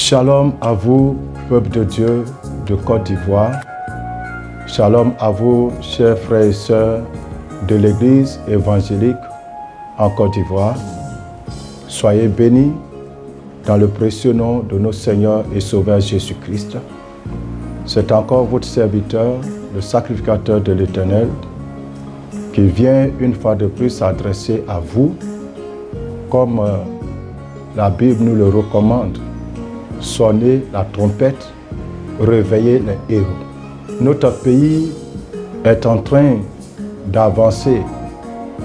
Shalom à vous, peuple de Dieu de Côte d'Ivoire. Shalom à vous, chers frères et sœurs de l'Église évangélique en Côte d'Ivoire. Soyez bénis dans le précieux nom de notre Seigneur et Sauveur Jésus-Christ. C'est encore votre serviteur, le sacrificateur de l'Éternel, qui vient une fois de plus s'adresser à vous, comme la Bible nous le recommande. Sonnez la trompette, réveillez les héros. Notre pays est en train d'avancer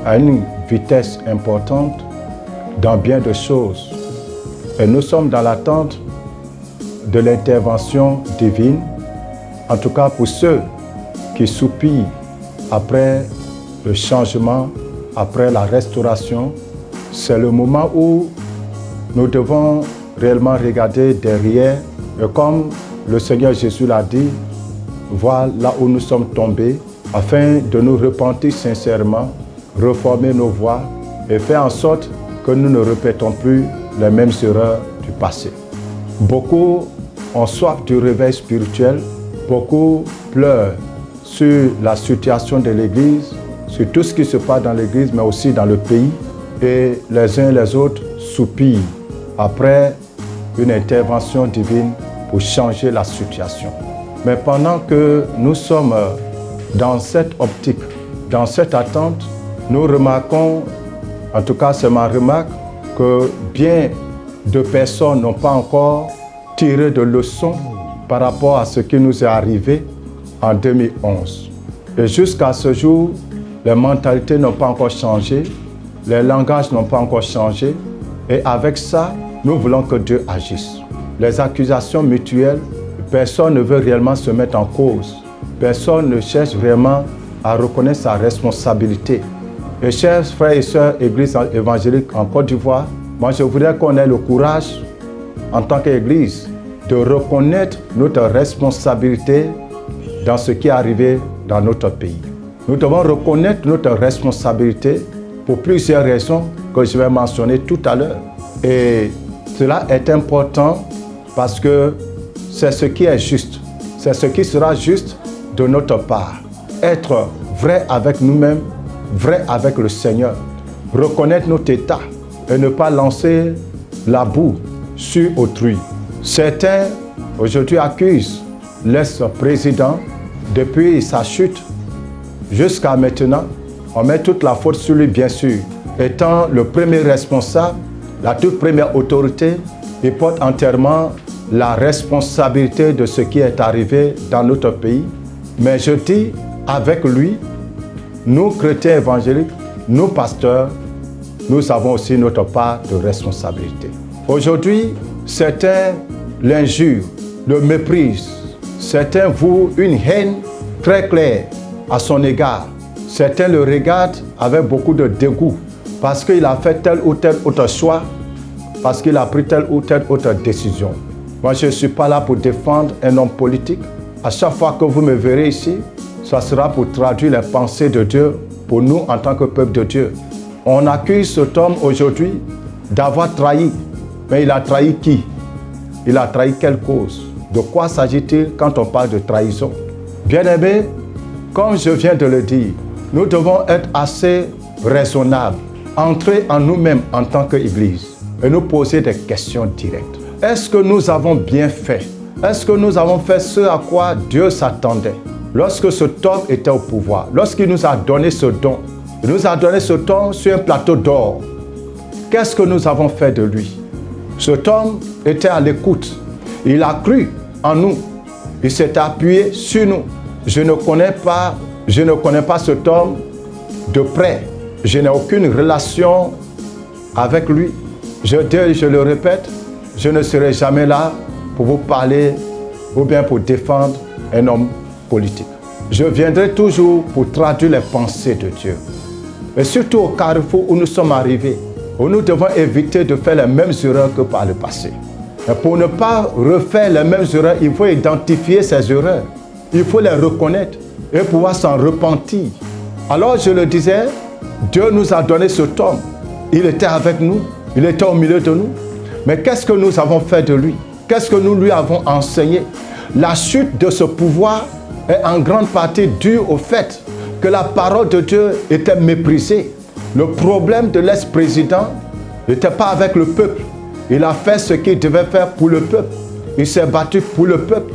à une vitesse importante dans bien de choses. Et nous sommes dans l'attente de l'intervention divine, en tout cas pour ceux qui soupirent après le changement, après la restauration. C'est le moment où nous devons réellement regarder derrière et comme le Seigneur Jésus l'a dit, voir là où nous sommes tombés afin de nous repentir sincèrement, reformer nos voies et faire en sorte que nous ne répétons plus les mêmes erreurs du passé. Beaucoup ont soif du réveil spirituel, beaucoup pleurent sur la situation de l'Église, sur tout ce qui se passe dans l'Église mais aussi dans le pays et les uns et les autres soupirent après une intervention divine pour changer la situation. Mais pendant que nous sommes dans cette optique, dans cette attente, nous remarquons, en tout cas c'est ma remarque, que bien de personnes n'ont pas encore tiré de leçons par rapport à ce qui nous est arrivé en 2011. Et jusqu'à ce jour, les mentalités n'ont pas encore changé, les langages n'ont pas encore changé, et avec ça, nous voulons que Dieu agisse. Les accusations mutuelles, personne ne veut réellement se mettre en cause. Personne ne cherche vraiment à reconnaître sa responsabilité. Et chers frères et sœurs, Église évangélique en Côte d'Ivoire, moi je voudrais qu'on ait le courage, en tant qu'Église, de reconnaître notre responsabilité dans ce qui est arrivé dans notre pays. Nous devons reconnaître notre responsabilité pour plusieurs raisons que je vais mentionner tout à l'heure. Et cela est important parce que c'est ce qui est juste. C'est ce qui sera juste de notre part. Être vrai avec nous-mêmes, vrai avec le Seigneur. Reconnaître notre état et ne pas lancer la boue sur autrui. Certains aujourd'hui accusent l'ex-président depuis sa chute jusqu'à maintenant. On met toute la faute sur lui, bien sûr. Étant le premier responsable, la toute première autorité, il porte entièrement la responsabilité de ce qui est arrivé dans notre pays. Mais je dis, avec lui, nous chrétiens évangéliques, nous pasteurs, nous avons aussi notre part de responsabilité. Aujourd'hui, certains l'injurent, le méprisent. Certains vouent une haine très claire à son égard. Certains le regardent avec beaucoup de dégoût parce qu'il a fait tel ou tel autre choix, parce qu'il a pris telle ou telle autre décision. Moi, je ne suis pas là pour défendre un homme politique. À chaque fois que vous me verrez ici, ça sera pour traduire les pensées de Dieu pour nous en tant que peuple de Dieu. On accuse cet homme aujourd'hui d'avoir trahi. Mais il a trahi qui? Il a trahi quelle cause? De quoi s'agit-il quand on parle de trahison? Bien-aimés, comme je viens de le dire, nous devons être assez raisonnables, entrer en nous-mêmes en tant qu'Église et nous poser des questions directes. Est-ce que nous avons bien fait? Est-ce que nous avons fait ce à quoi Dieu s'attendait? Lorsque cet homme était au pouvoir, lorsqu'il nous a donné ce don, il nous a donné ce don sur un plateau d'or. Qu'est-ce que nous avons fait de lui? Cet homme était à l'écoute. Il a cru en nous. Il s'est appuyé sur nous. Je ne connais pas cet homme de près. Je n'ai aucune relation avec lui. Je le répète, je ne serai jamais là pour vous parler ou bien pour défendre un homme politique. Je viendrai toujours pour traduire les pensées de Dieu. Et surtout au carrefour où nous sommes arrivés, où nous devons éviter de faire les mêmes erreurs que par le passé. Et pour ne pas refaire les mêmes erreurs, il faut identifier ces erreurs. Il faut les reconnaître et pouvoir s'en repentir. Alors je le disais, Dieu nous a donné cet homme. Il était avec nous, il était au milieu de nous. Mais qu'est-ce que nous avons fait de lui? qu'est-ce que nous lui avons enseigné? La chute de ce pouvoir est en grande partie due au fait que la parole de Dieu était méprisée. Le problème de l'ex-président n'était pas avec le peuple. Il a fait ce qu'il devait faire pour le peuple. Il s'est battu pour le peuple.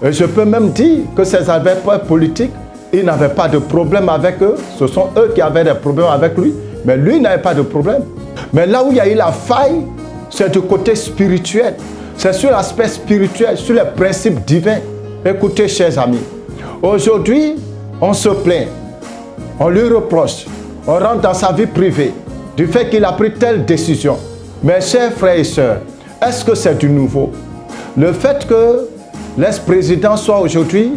Et je peux même dire que ses adversaires politiques, il n'avait pas de problème avec eux. Ce sont eux qui avaient des problèmes avec lui. Mais lui n'avait pas de problème. Mais là où il y a eu la faille, c'est du côté spirituel. C'est sur l'aspect spirituel, sur les principes divins. Écoutez, chers amis, aujourd'hui, on se plaint, on lui reproche, on rentre dans sa vie privée du fait qu'il a pris telle décision. Mes chers frères et sœurs, est-ce que c'est du nouveau? Le fait que l'ex-président soit aujourd'hui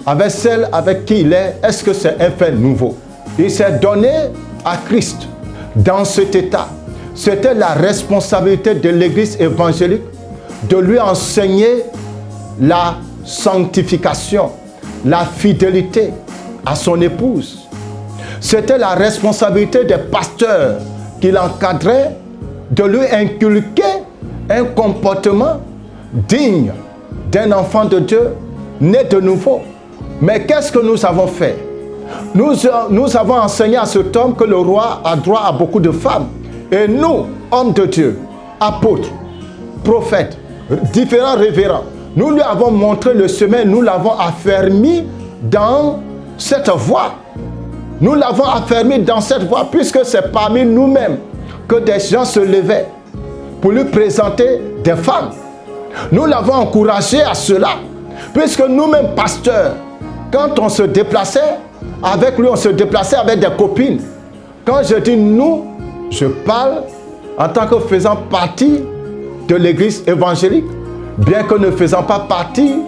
avec celle avec qui il est-ce que c'est un fait nouveau? Il s'est donné à Christ dans cet état. C'était la responsabilité de l'Église évangélique de lui enseigner la sanctification, la fidélité à son épouse. C'était la responsabilité des pasteurs qui l'encadraient de lui inculquer un comportement digne d'un enfant de Dieu né de nouveau. Mais qu'est-ce que nous avons fait? Nous avons enseigné à cet homme que le roi a droit à beaucoup de femmes. Et nous, hommes de Dieu, apôtres, prophètes, différents révérends, nous lui avons montré le chemin, nous l'avons affermi dans cette voie. Nous l'avons affermi dans cette voie puisque c'est parmi nous-mêmes que des gens se levaient pour lui présenter des femmes. Nous l'avons encouragé à cela puisque nous-mêmes, pasteurs, quand on se déplaçait avec lui, on se déplaçait avec des copines. Quand je dis nous, je parle en tant que faisant partie de l'église évangélique, bien que ne faisant pas partie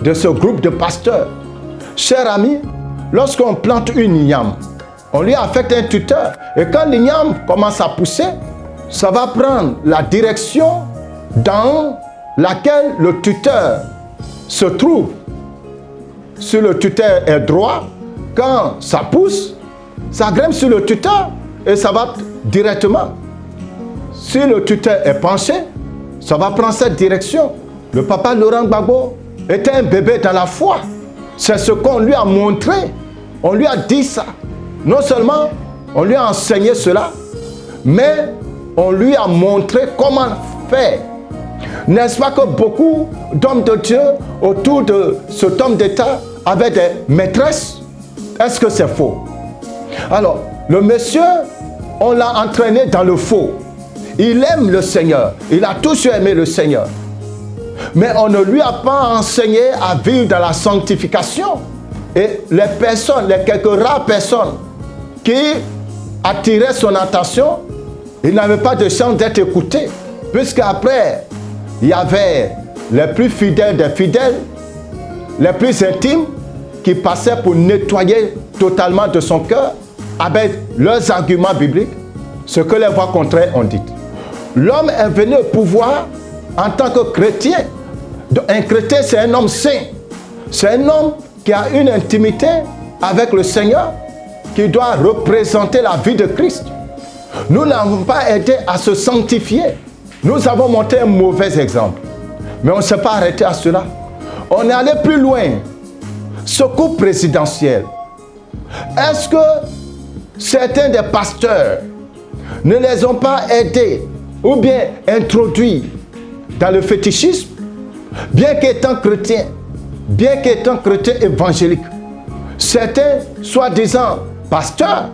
de ce groupe de pasteurs. Chers amis, lorsqu'on plante une igname, on lui affecte un tuteur. Et quand l'igname commence à pousser, ça va prendre la direction dans laquelle le tuteur se trouve. Si le tuteur est droit, quand ça pousse, ça grimpe sur le tuteur et ça va directement. Si le tuteur est penché, ça va prendre cette direction. Le papa Laurent Gbagbo était un bébé dans la foi. C'est ce qu'on lui a montré. On lui a dit ça. Non seulement on lui a enseigné cela, mais on lui a montré comment faire. N'est-ce pas que beaucoup d'hommes de Dieu autour de cet homme d'État avaient des maîtresses? Est-ce que c'est faux? Alors, le monsieur, on l'a entraîné dans le faux. Il aime le Seigneur. Il a toujours aimé le Seigneur. Mais on ne lui a pas enseigné à vivre dans la sanctification. Et les personnes, les quelques rares personnes qui attiraient son attention, il n'avait pas de chance d'être écouté. Puisqu'après, il y avait les plus fidèles des fidèles, les plus intimes, qui passaient pour nettoyer totalement de son cœur avec leurs arguments bibliques, ce que les voix contraires ont dit. L'homme est venu au pouvoir en tant que chrétien. Un chrétien, c'est un homme saint. C'est un homme qui a une intimité avec le Seigneur, qui doit représenter la vie de Christ. Nous n'avons pas aidé à se sanctifier. Nous avons montré un mauvais exemple. Mais on ne s'est pas arrêté à cela. On est allé plus loin. Ce coup présidentiel, est-ce que certains des pasteurs ne les ont pas aidés ou bien introduits dans le fétichisme, bien qu'étant chrétiens évangéliques? Certains, soi-disant pasteurs,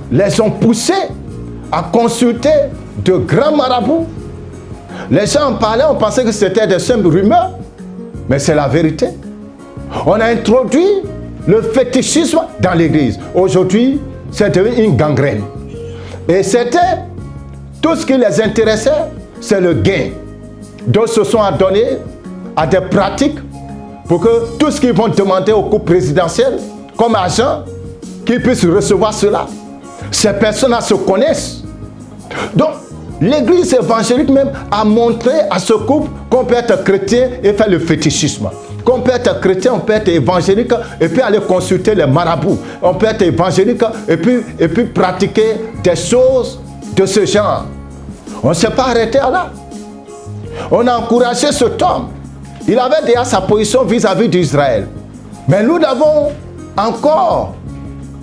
les ont poussés à consulter de grands marabouts. Les gens en parlaient, on pensait que c'était des simples rumeurs, mais c'est la vérité. On a introduit le fétichisme dans l'église. Aujourd'hui, c'est devenu une gangrène. Et c'était tout ce qui les intéressait, c'est le gain. Donc, se sont adonnés à des pratiques pour que tout ce qu'ils vont demander au couple présidentiel comme argent, qu'ils puissent recevoir cela. Ces personnes-là se connaissent. Donc, l'église évangélique même a montré à ce couple qu'on peut être chrétien et faire le fétichisme. Qu'on peut être chrétien, on peut être évangélique et puis aller consulter les marabouts. On peut être évangélique et puis pratiquer des choses de ce genre. On ne s'est pas arrêté à là. On a encouragé cet homme. Il avait déjà sa position vis-à-vis d'Israël. Mais nous l'avons encore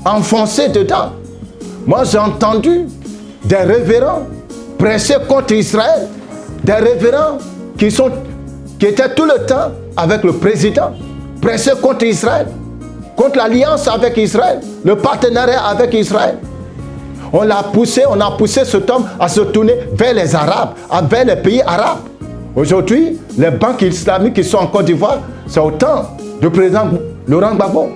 enfoncé dedans. Moi, j'ai entendu des révérends prêcher contre Israël. Des révérends qui étaient tout le temps avec le président, prêcher contre Israël, contre l'alliance avec Israël, le partenariat avec Israël. On a poussé cet homme à se tourner vers les Arabes, vers les pays arabes. Aujourd'hui, les banques islamiques qui sont en Côte d'Ivoire, c'est au temps du président Laurent Gbagbo.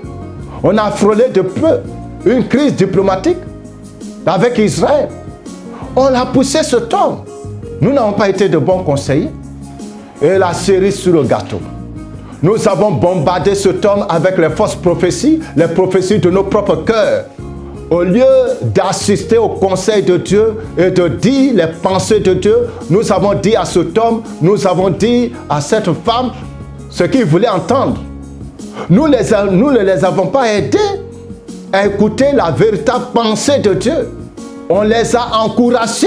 On a frôlé de peu une crise diplomatique avec Israël. On a poussé cet homme. Nous n'avons pas été de bons conseillers. Et la cerise sur le gâteau. Nous avons bombardé cet homme avec les fausses prophéties, les prophéties de nos propres cœurs. Au lieu d'assister au conseil de Dieu et de dire les pensées de Dieu, nous avons dit à cet homme, nous avons dit à cette femme ce qu'ils voulaient entendre. Nous ne les avons pas aidés à écouter la véritable pensée de Dieu. On les a encouragés,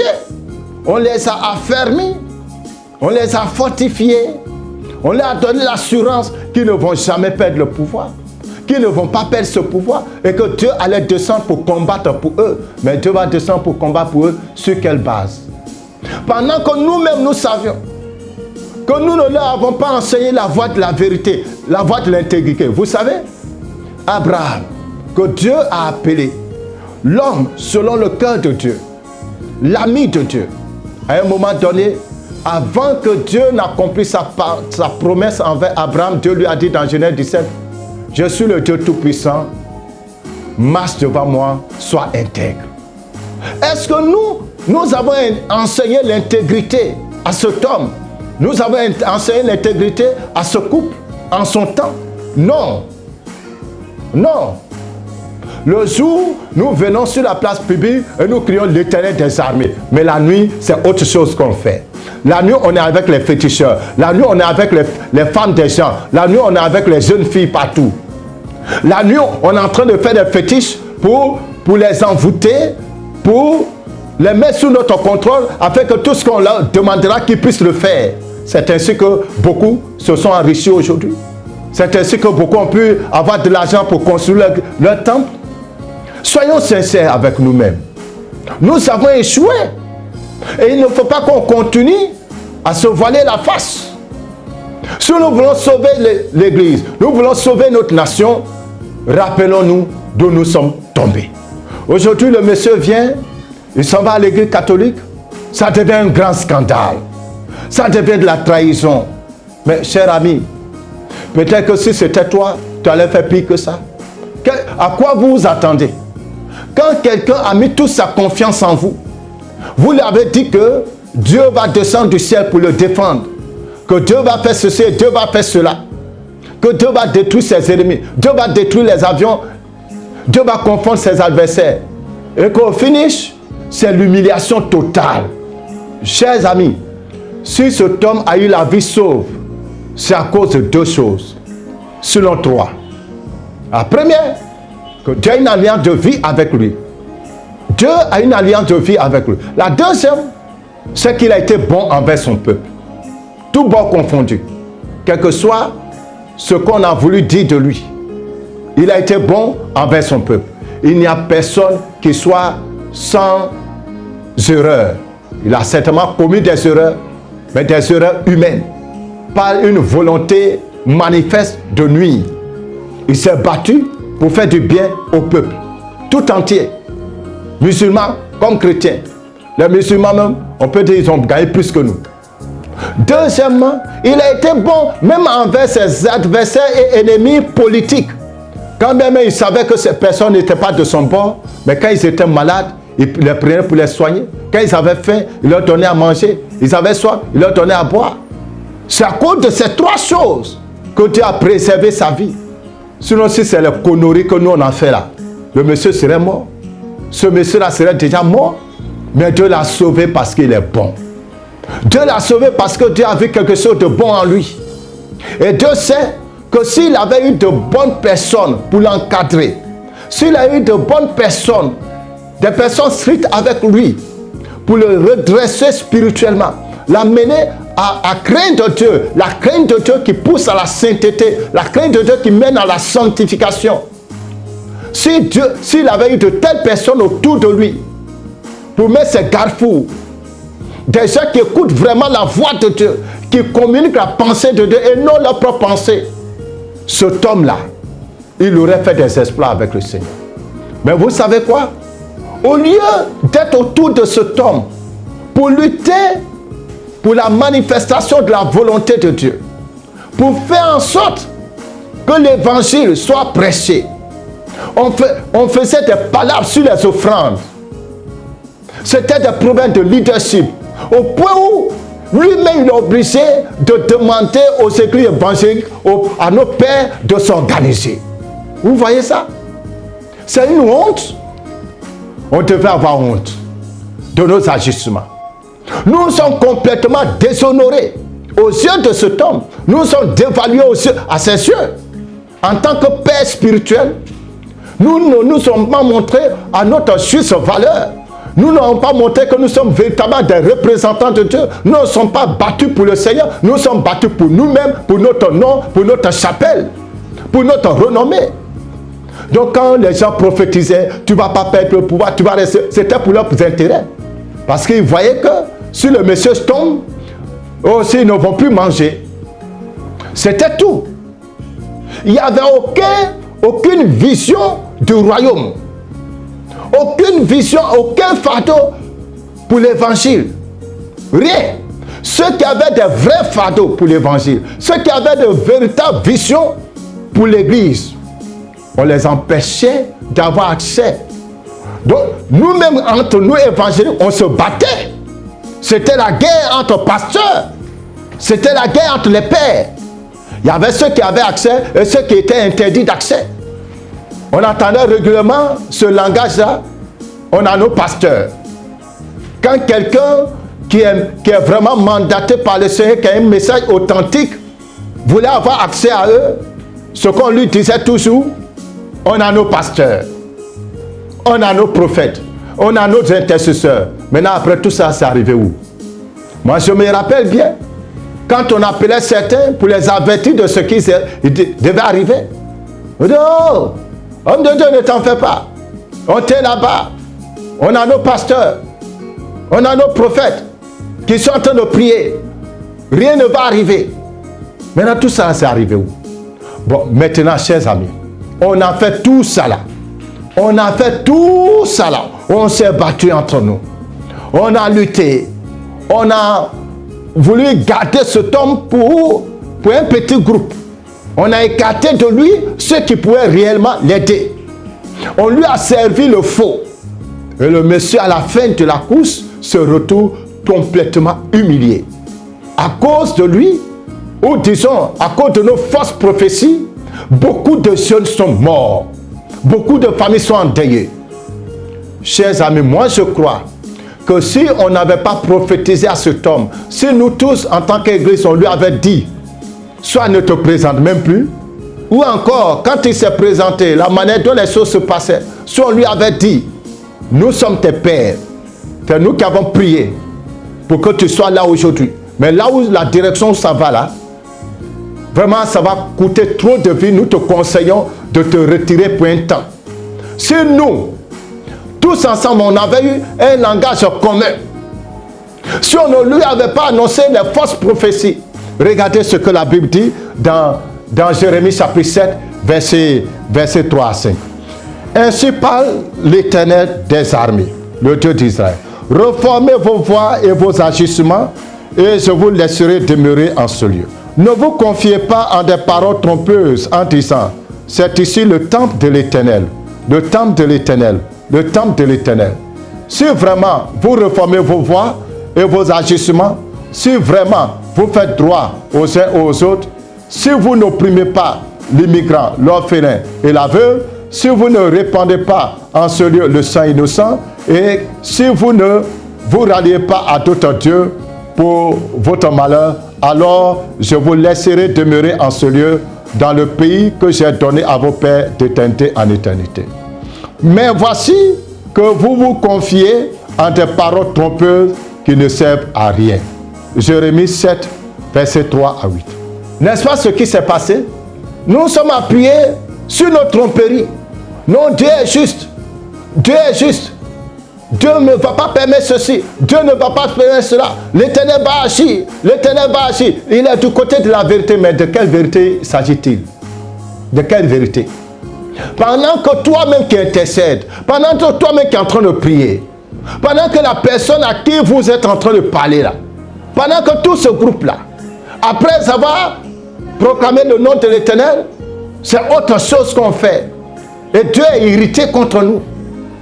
on les a affermis, on les a fortifiés, on leur a donné l'assurance qu'ils ne vont jamais perdre le pouvoir, qu'ils ne vont pas perdre ce pouvoir et que Dieu allait descendre pour combattre pour eux. Mais Dieu va descendre pour combattre pour eux sur quelle base? Pendant que nous-mêmes nous savions que nous ne leur avons pas enseigné la voie de la vérité, la voie de l'intégrité. Vous savez, Abraham, que Dieu a appelé l'homme selon le cœur de Dieu, l'ami de Dieu, à un moment donné, avant que Dieu n'accomplisse sa promesse envers Abraham, Dieu lui a dit dans Genèse 17, « Je suis le Dieu Tout-Puissant, marche devant moi, sois intègre. » Est-ce que nous avons enseigné l'intégrité à cet homme? Nous avons enseigné l'intégrité à ce couple en son temps? Non. Non. Le jour, nous venons sur la place publique et nous crions l'Éternel des armées. Mais la nuit, c'est autre chose qu'on fait. La nuit, on est avec les féticheurs. La nuit, on est avec les femmes des gens. La nuit, on est avec les jeunes filles partout. La nuit, on est en train de faire des fétiches pour les envoûter, pour les mettre sous notre contrôle, afin que tout ce qu'on leur demandera, qu'ils puissent le faire. C'est ainsi que beaucoup se sont enrichis aujourd'hui. C'est ainsi que beaucoup ont pu avoir de l'argent pour construire leur temple. Soyons sincères avec nous-mêmes. Nous avons échoué. Et il ne faut pas qu'on continue à se voiler la face. Si nous voulons sauver l'Église, nous voulons sauver notre nation, rappelons-nous d'où nous sommes tombés. Aujourd'hui, le monsieur vient, il s'en va à l'Église catholique, ça devient un grand scandale. Ça devient de la trahison. Mais cher ami, peut-être que si c'était toi, tu allais faire pire que ça. À quoi vous vous attendez? Quand quelqu'un a mis toute sa confiance en vous, vous lui avez dit que Dieu va descendre du ciel pour le défendre, que Dieu va faire ceci et Dieu va faire cela, que Dieu va détruire ses ennemis, Dieu va détruire les avions, Dieu va confondre ses adversaires. Et qu'au finish, c'est l'humiliation totale. Chers amis, si cet homme a eu la vie sauve, c'est à cause de deux choses, selon toi. La première, que Dieu a une alliance de vie avec lui. Dieu a une alliance de vie avec lui. La deuxième, c'est qu'il a été bon envers son peuple. Tout bon confondu. Quel que soit ce qu'on a voulu dire de lui. Il a été bon envers son peuple. Il n'y a personne qui soit sans erreur. Il a certainement commis des erreurs, mais des erreurs humaines. Pas une volonté manifeste de nuire. Il s'est battu pour faire du bien au peuple, tout entier. Musulmans comme chrétiens. Les musulmans même, on peut dire qu'ils ont gagné plus que nous. Deuxièmement, il a été bon même envers ses adversaires et ennemis politiques. Quand même il savait que ces personnes n'étaient pas de son bord, mais quand ils étaient malades, il les prenait pour les soigner. Quand ils avaient faim, il leur donnait à manger. Ils avaient soif, il leur donnait à boire. C'est à cause de ces trois choses que Dieu a préservé sa vie. Sinon, si c'est le connerie que nous on a fait là, le monsieur serait mort. Ce monsieur-là serait déjà mort. Mais Dieu l'a sauvé parce qu'il est bon. Dieu l'a sauvé parce que Dieu a vu quelque chose de bon en lui. Et Dieu sait que s'il avait eu de bonnes personnes pour l'encadrer, s'il a eu de bonnes personnes, des personnes strictes avec lui, pour le redresser spirituellement, l'amener à craindre Dieu, la crainte de Dieu qui pousse à la sainteté, la crainte de Dieu qui mène à la sanctification. S'il avait eu de telles personnes autour de lui, pour mettre ses garde-fous, des gens qui écoutent vraiment la voix de Dieu, qui communiquent la pensée de Dieu et non leur propre pensée, cet homme-là, il aurait fait des exploits avec le Seigneur. Mais vous savez quoi? Au lieu d'être autour de cet homme pour lutter pour la manifestation de la volonté de Dieu, pour faire en sorte que l'évangile soit prêché, on faisait des palabres sur les offrandes. C'était des problèmes de leadership, au point où lui-même il est obligé de demander aux églises évangéliques, à nos pères, de s'organiser. Vous voyez ça? C'est une honte. On devait avoir honte de nos agissements. Nous sommes complètement déshonorés aux yeux de cet homme. Nous sommes dévalués à ses yeux. En tant que père spirituel, nous ne nous sommes pas montrés à notre juste valeur. Nous n'avons pas montré que nous sommes véritablement des représentants de Dieu. Nous ne sommes pas battus pour le Seigneur. Nous sommes battus pour nous-mêmes, pour notre nom, pour notre chapelle, pour notre renommée. Donc quand les gens prophétisaient, tu ne vas pas perdre le pouvoir, tu vas rester, c'était pour leurs intérêts. Parce qu'ils voyaient que si le monsieur tombe, aussi ils ne vont plus manger. C'était tout. Il n'y avait aucune vision du royaume. Aucune vision, aucun fardeau pour l'évangile. Rien. Ceux qui avaient des vrais fardeaux pour l'évangile, ceux qui avaient de véritables visions pour l'église, on les empêchait d'avoir accès. Donc, nous-mêmes, entre nous évangéliques, on se battait. C'était la guerre entre pasteurs. C'était la guerre entre les pères. Il y avait ceux qui avaient accès et ceux qui étaient interdits d'accès. On entendait régulièrement ce langage-là. On a nos pasteurs. Quand quelqu'un qui est vraiment mandaté par le Seigneur, qui a un message authentique, voulait avoir accès à eux, ce qu'on lui disait toujours, on a nos pasteurs, on a nos prophètes, on a nos intercesseurs. Maintenant, après tout ça, c'est arrivé où? Moi, je me rappelle bien, quand on appelait certains pour les avertir de ce qui devait arriver. On dit, oh, homme de Dieu, ne t'en fais pas. On t'est là-bas. On a nos pasteurs. On a nos prophètes qui sont en train de prier. Rien ne va arriver. Maintenant, tout ça, c'est arrivé où? Bon, maintenant, chers amis, on a fait tout ça là. On a fait tout ça là. On s'est battu entre nous. On a lutté. On a voulu garder cet homme pour un petit groupe. On a écarté de lui ceux qui pouvaient réellement l'aider. On lui a servi le faux. Et le monsieur, à la fin de la course, se retrouve complètement humilié. À cause de lui, ou disons, à cause de nos fausses prophéties, beaucoup de jeunes sont morts. Beaucoup de familles sont endeuillées. Chers amis, moi je crois que si on n'avait pas prophétisé à cet homme, si nous tous, en tant qu'église, on lui avait dit, soit ne te présente même plus, ou encore, quand il s'est présenté, la manière dont les choses se passaient, soit on lui avait dit, nous sommes tes pères, c'est nous qui avons prié pour que tu sois là aujourd'hui. Mais là où la direction ça va là, vraiment ça va coûter trop de vie, nous te conseillons de te retirer pour un temps. Si nous, tous ensemble, on avait eu un langage commun, si on ne lui avait pas annoncé les fausses prophéties, regardez ce que la Bible dit dans Jérémie chapitre 7, verset 3 à 5. Ainsi parle l'Éternel des armées, le Dieu d'Israël. Reformez vos voies et vos agissements, et je vous laisserai demeurer en ce lieu. Ne vous confiez pas en des paroles trompeuses en disant, c'est ici le temple de l'Éternel, le temple de l'Éternel, le temple de l'Éternel. Si vraiment vous reformez vos voies et vos agissements, si vraiment vous faites droit aux uns aux autres, si vous n'opprimez pas l'immigrant, l'orphelin et l'aveugle, si vous ne répandez pas en ce lieu le sang innocent, et si vous ne vous ralliez pas à d'autres dieux pour votre malheur, alors je vous laisserai demeurer en ce lieu dans le pays que j'ai donné à vos pères d'éternité en éternité. Mais voici que vous vous confiez en des paroles trompeuses qui ne servent à rien. Jérémie 7, versets 3 à 8. N'est-ce pas ce qui s'est passé? Nous sommes appuyés sur nos tromperies. Non, Dieu est juste. Dieu est juste. Dieu ne va pas permettre ceci. Dieu ne va pas permettre cela. L'Éternel va agir. L'Éternel va agir. Il est du côté de la vérité. Mais de quelle vérité s'agit-il? De quelle vérité? Pendant que toi-même qui intercèdes, pendant que toi-même qui es en train de prier, pendant que la personne à qui vous êtes en train de parler là, pendant que tout ce groupe-là, après avoir proclamé le nom de l'Éternel, c'est autre chose qu'on fait. Et Dieu est irrité contre nous.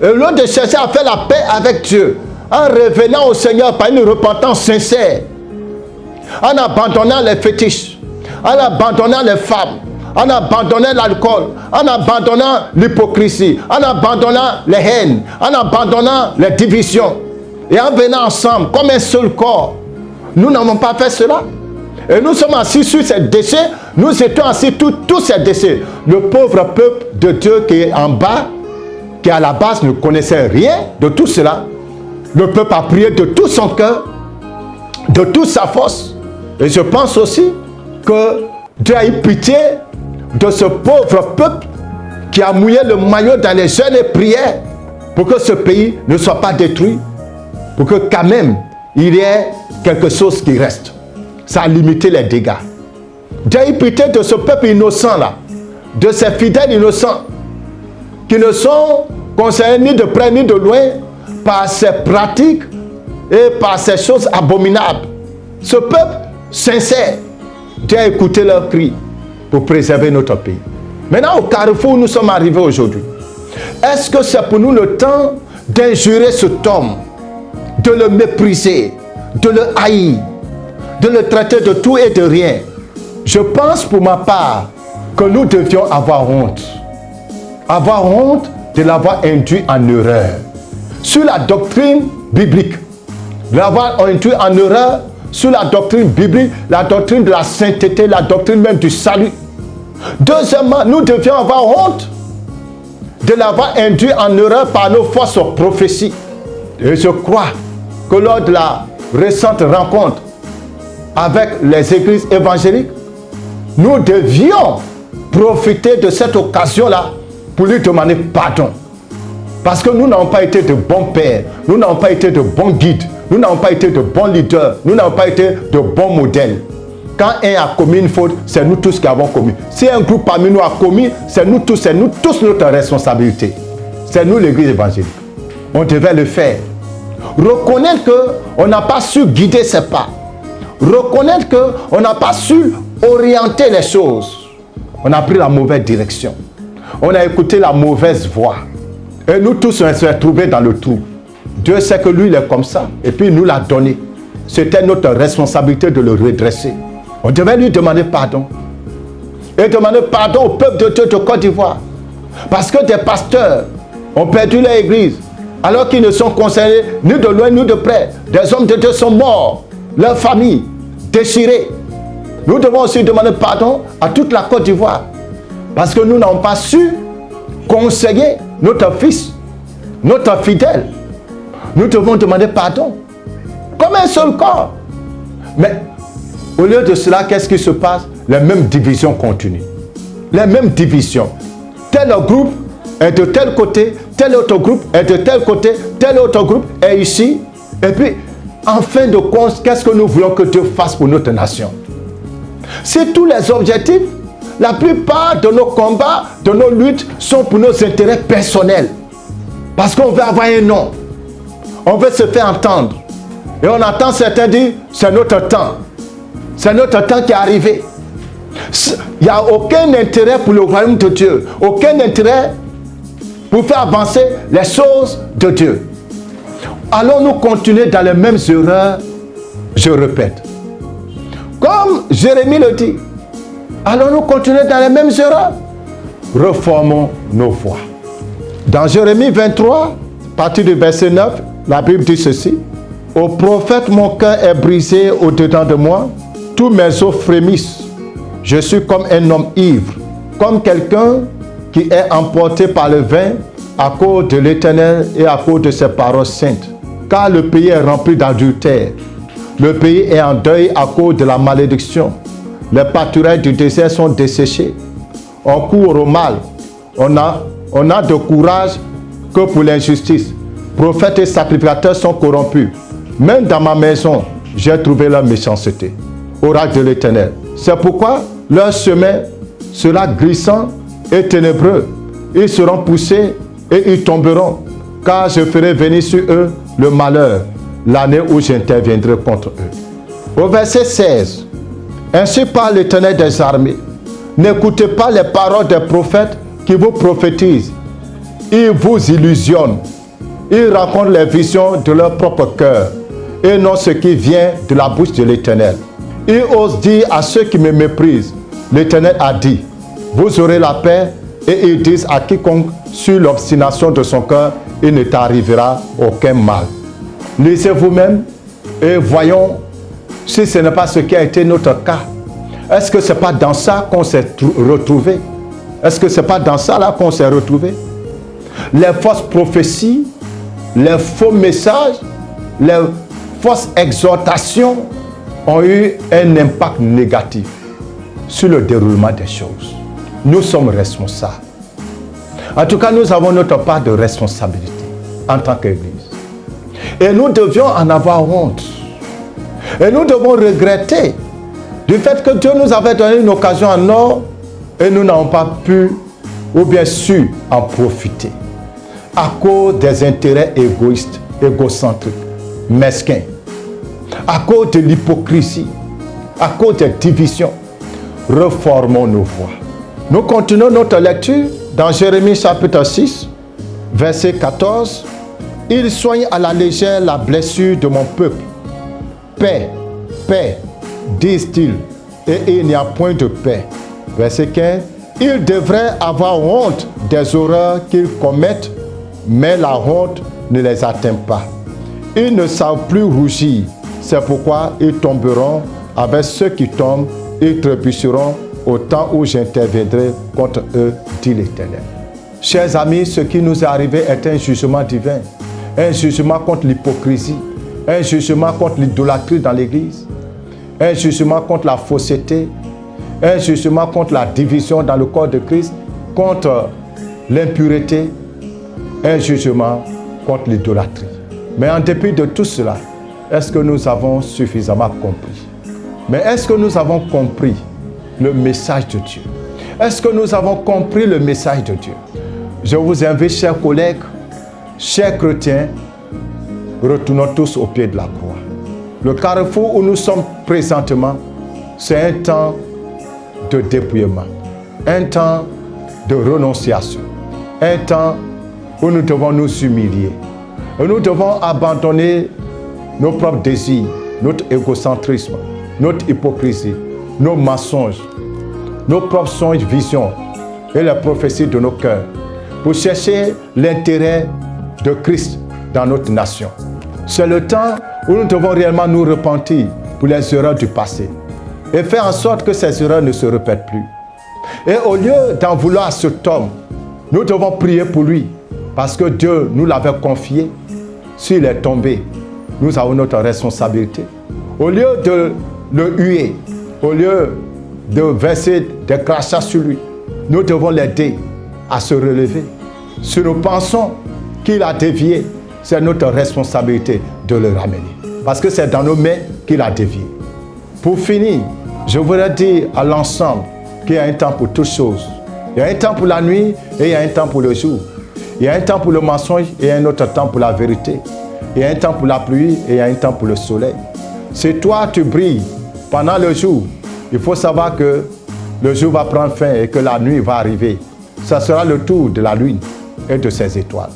Et au lieu de chercher à faire la paix avec Dieu, en revenant au Seigneur par une repentance sincère, en abandonnant les fétiches, en abandonnant les femmes, en abandonnant l'alcool, en abandonnant l'hypocrisie, en abandonnant les haines, en abandonnant les divisions, et en venant ensemble comme un seul corps. Nous n'avons pas fait cela. Et nous sommes assis sur ces déchets, nous étions assis tous ces déchets. Le pauvre peuple de Dieu qui est en bas, qui à la base ne connaissait rien de tout cela, le peuple a prié de tout son cœur, de toute sa force. Et je pense aussi que Dieu a eu pitié de ce pauvre peuple qui a mouillé le maillot dans les jeûnes et prières pour que ce pays ne soit pas détruit, pour que quand même il y ait quelque chose qui reste. Ça a limité les dégâts. Dieu a eu pitié de ce peuple innocent là, de ces fidèles innocents qui ne sont concernés ni de près ni de loin par ces pratiques et par ces choses abominables. Ce peuple sincère, Dieu a écouté leurs cris pour préserver notre pays. Maintenant, au carrefour où nous sommes arrivés aujourd'hui, est-ce que c'est pour nous le temps d'injurer cet homme, de le mépriser, de le haïr, de le traiter de tout et de rien? Je pense pour ma part que nous devions avoir honte. Avoir honte de l'avoir induit en erreur sur la doctrine biblique. De l'avoir induit en erreur sur la doctrine biblique, la doctrine de la sainteté, la doctrine même du salut. Deuxièmement, nous devions avoir honte de l'avoir induit en erreur par nos fausses prophéties. Et je crois que lors de la récente rencontre avec les églises évangéliques, nous devions profiter de cette occasion-là pour lui demander pardon. Parce que nous n'avons pas été de bons pères, nous n'avons pas été de bons guides, nous n'avons pas été de bons leaders, nous n'avons pas été de bons modèles. Quand un a commis une faute, c'est nous tous qui avons commis. Si un groupe parmi nous a commis, c'est nous tous notre responsabilité. C'est nous l'église évangélique. On devait le faire. Reconnaître qu'on n'a pas su guider ses pas. Reconnaître qu'on n'a pas su orienter les choses. On a pris la mauvaise direction. On a écouté la mauvaise voix. Et nous tous, on s'est trouvés dans le trou. Dieu sait que lui, il est comme ça. Et puis, il nous l'a donné. C'était notre responsabilité de le redresser. On devait lui demander pardon. Et demander pardon au peuple de Dieu de Côte d'Ivoire. Parce que des pasteurs ont perdu leur église. Alors qu'ils ne sont concernés ni de loin ni de près. Des hommes de Dieu sont morts. Leurs familles déchirées. Nous devons aussi demander pardon à toute la Côte d'Ivoire. Parce que nous n'avons pas su conseiller notre fils, notre fidèle. Nous devons demander pardon. Comme un seul corps. Mais au lieu de cela, qu'est-ce qui se passe? Les mêmes divisions continuent. Les mêmes divisions. Tel groupe est de tel côté, tel autre groupe est de tel côté, tel autre groupe est ici. Et puis, en fin de compte, qu'est-ce que nous voulons que Dieu fasse pour notre nation? Si tous les objectifs, la plupart de nos combats, de nos luttes sont pour nos intérêts personnels. Parce qu'on veut avoir un nom. On veut se faire entendre. Et on entend certains dire, c'est notre temps. C'est notre temps qui est arrivé. Il n'y a aucun intérêt pour le royaume de Dieu. Aucun intérêt pour faire avancer les choses de Dieu. Allons-nous continuer dans les mêmes erreurs? Je répète. Comme Jérémie le dit, allons-nous continuer dans les mêmes erreurs? Reformons nos voies. Dans Jérémie 23, à partir du verset 9, la Bible dit ceci. Ô prophète, mon cœur est brisé au-dedans de moi. Tous mes os frémissent. Je suis comme un homme ivre, comme quelqu'un qui est emporté par le vin à cause de l'Éternel et à cause de ses paroles saintes. Car le pays est rempli d'adultère. Le pays est en deuil à cause de la malédiction. Les pâturages du désert sont desséchés. On court au mal. On a de courage que pour l'injustice. Prophètes et sacrificateurs sont corrompus. Même dans ma maison, j'ai trouvé leur méchanceté. Oracle de l'Éternel. C'est pourquoi leur chemin sera glissant et ténébreux. Ils seront poussés et ils tomberont. Car je ferai venir sur eux le malheur, l'année où j'interviendrai contre eux. Au verset 16. Ainsi parle l'Éternel des armées. N'écoutez pas les paroles des prophètes qui vous prophétisent. Ils vous illusionnent. Ils racontent les visions de leur propre cœur et non ce qui vient de la bouche de l'Éternel. Ils osent dire à ceux qui me méprisent, l'Éternel a dit, vous aurez la paix, et ils disent à quiconque sur l'obstination de son cœur, il ne t'arrivera aucun mal. Lisez vous-même et voyons si ce n'est pas ce qui a été notre cas. Est-ce que ce n'est pas dans ça qu'on s'est retrouvé? Est-ce que ce n'est pas dans ça là qu'on s'est retrouvé? Les fausses prophéties, les faux messages, les fausses exhortations ont eu un impact négatif sur le déroulement des choses. Nous sommes responsables. En tout cas, nous avons notre part de responsabilité en tant qu'Église. Et nous devions en avoir honte. Et nous devons regretter du fait que Dieu nous avait donné une occasion en or et nous n'avons pas pu ou bien su en profiter à cause des intérêts égoïstes, égocentriques, mesquins, à cause de l'hypocrisie, à cause des divisions. Reformons nos voies. Nous continuons notre lecture dans Jérémie chapitre 6, verset 14. Il soigne à la légère la blessure de mon peuple. Paix, paix, disent-ils, et il n'y a point de paix. Verset 15. Ils devraient avoir honte des horreurs qu'ils commettent, mais la honte ne les atteint pas. Ils ne savent plus rougir. C'est pourquoi ils tomberont avec ceux qui tombent. Ils trébucheront au temps où j'interviendrai contre eux, dit l'Éternel. Chers amis, ce qui nous est arrivé est un jugement divin. Un jugement contre l'hypocrisie. Un jugement contre l'idolâtrie dans l'Église. Un jugement contre la fausseté. Un jugement contre la division dans le corps de Christ. Contre l'impureté. Un jugement contre l'idolâtrie. Mais en dépit de tout cela, est-ce que nous avons suffisamment compris? Mais est-ce que nous avons compris le message de Dieu? Est-ce que nous avons compris le message de Dieu? Je vous invite, chers collègues, chers chrétiens, retournons tous au pied de la croix. Le carrefour où nous sommes présentement, c'est un temps de dépouillement, un temps de renonciation, un temps où nous devons nous humilier. Et nous devons abandonner nos propres désirs, notre égocentrisme, notre hypocrisie, nos mensonges, nos propres songes, visions et les prophéties de nos cœurs pour chercher l'intérêt de Christ dans notre nation. C'est le temps où nous devons réellement nous repentir pour les erreurs du passé et faire en sorte que ces erreurs ne se répètent plus. Et au lieu d'en vouloir à cet homme, nous devons prier pour lui parce que Dieu nous l'avait confié. S'il est tombé, nous avons notre responsabilité. Au lieu de le huer, au lieu de verser des crachats sur lui, nous devons l'aider à se relever. Si nous pensons qu'il a dévié, c'est notre responsabilité de le ramener. Parce que c'est dans nos mains qu'il a dévié. Pour finir, je voudrais dire à l'ensemble qu'il y a un temps pour toutes choses. Il y a un temps pour la nuit et il y a un temps pour le jour. Il y a un temps pour le mensonge et un autre temps pour la vérité. Il y a un temps pour la pluie et il y a un temps pour le soleil. Si toi tu brilles pendant le jour, il faut savoir que le jour va prendre fin et que la nuit va arriver. Ça sera le tour de la lune et de ses étoiles.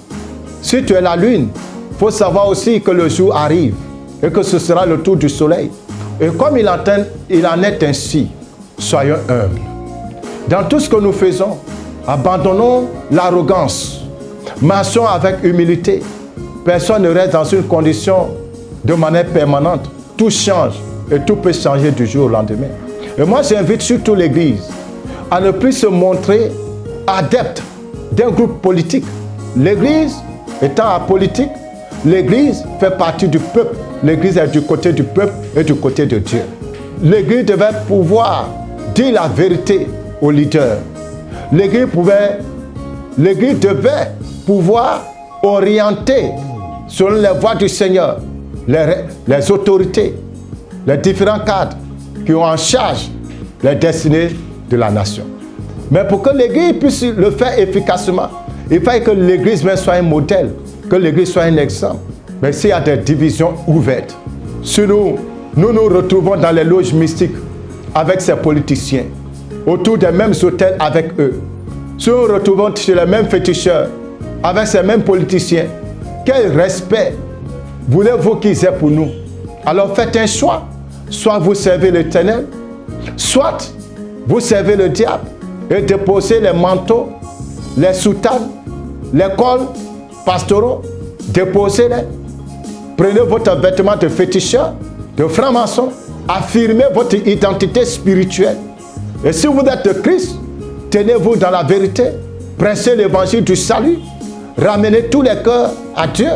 Si tu es la lune, il faut savoir aussi que le jour arrive et que ce sera le tour du soleil. Et comme il en est ainsi, soyons humbles. Dans tout ce que nous faisons, abandonnons l'arrogance. Marchons avec humilité. Personne ne reste dans une condition de manière permanente. Tout change et tout peut changer du jour au lendemain. Et moi, j'invite surtout l'Église à ne plus se montrer adepte d'un groupe politique. L'Église étant apolitique, l'Église fait partie du peuple. l'Église est du côté du peuple et du côté de Dieu. L'Église devait pouvoir dire la vérité aux leaders. L'Église devait pouvoir orienter selon les voies du Seigneur les autorités, les différents cadres qui ont en charge les destinées de la nation. Mais pour que l'Église puisse le faire efficacement, il faut que l'Église même soit un modèle, que l'Église soit un exemple. Mais s'il y a des divisions ouvertes, si nous nous retrouvons dans les loges mystiques avec ces politiciens, autour des mêmes hôtels avec eux, si nous nous retrouvons chez les mêmes féticheurs, avec ces mêmes politiciens, quel respect voulez-vous qu'ils aient pour nous? Alors faites un choix. Soit vous servez l'Éternel, soit vous servez le diable et déposez les manteaux, les soutanes, les cols pastoraux, déposez-les. Prenez votre vêtement de féticheur, de franc-maçon, affirmez votre identité spirituelle. Et si vous êtes de Christ, tenez-vous dans la vérité, prêchez l'évangile du salut, ramenez tous les cœurs à Dieu,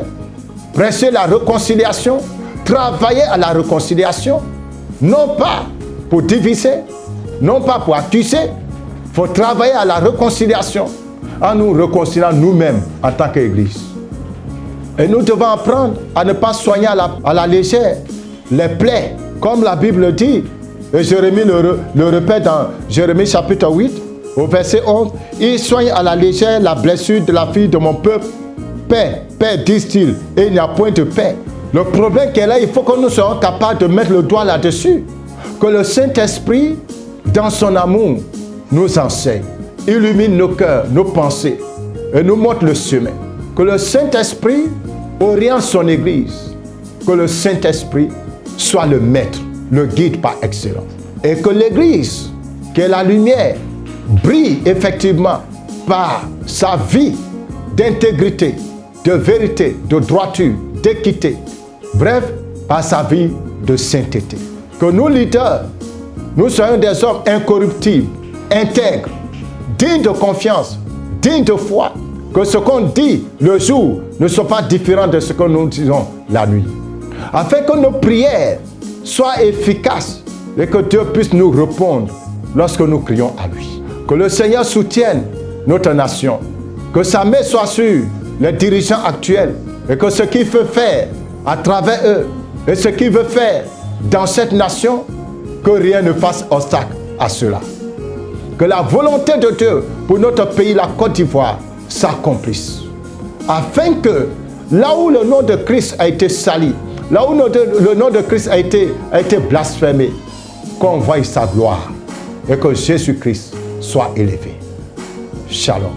prêchez la réconciliation, travaillez à la réconciliation, non pas pour diviser, non pas pour accuser, il faut travailler à la réconciliation, en nous réconciliant nous-mêmes en tant qu'Église. Et nous devons apprendre à ne pas soigner à la légère les plaies, comme la Bible dit, et Jérémie le répète dans Jérémie chapitre 8, au verset 11, « Il soigne à la légère la blessure de la fille de mon peuple. Paix, paix, disent-ils, et il n'y a point de paix. » Le problème qu'elle a, il faut que nous soyons capables de mettre le doigt là-dessus. Que le Saint-Esprit, dans son amour, nous enseigne, illumine nos cœurs, nos pensées, et nous montre le chemin. Que le Saint-Esprit oriente son Église. Que le Saint-Esprit soit le maître, le guide par excellence. Et que l'Église, qui est la lumière, brille effectivement par sa vie d'intégrité, de vérité, de droiture, d'équité. Bref, par sa vie de sainteté. Que nous, leaders, nous soyons des hommes incorruptibles, intègres, dignes de confiance, dignes de foi. Que ce qu'on dit le jour ne soit pas différent de ce que nous disons la nuit. Afin que nos prières soient efficaces et que Dieu puisse nous répondre lorsque nous crions à lui. Que le Seigneur soutienne notre nation. Que sa main soit sur les dirigeants actuels et que ce qu'il veut faire à travers eux et ce qu'il veut faire dans cette nation, que rien ne fasse obstacle à cela. Que la volonté de Dieu pour notre pays, la Côte d'Ivoire, s'accomplisse. Afin que là où le nom de Christ a été sali, là où le nom de Christ a été blasphémé, qu'on voie sa gloire et que Jésus-Christ soit élevé. Shalom.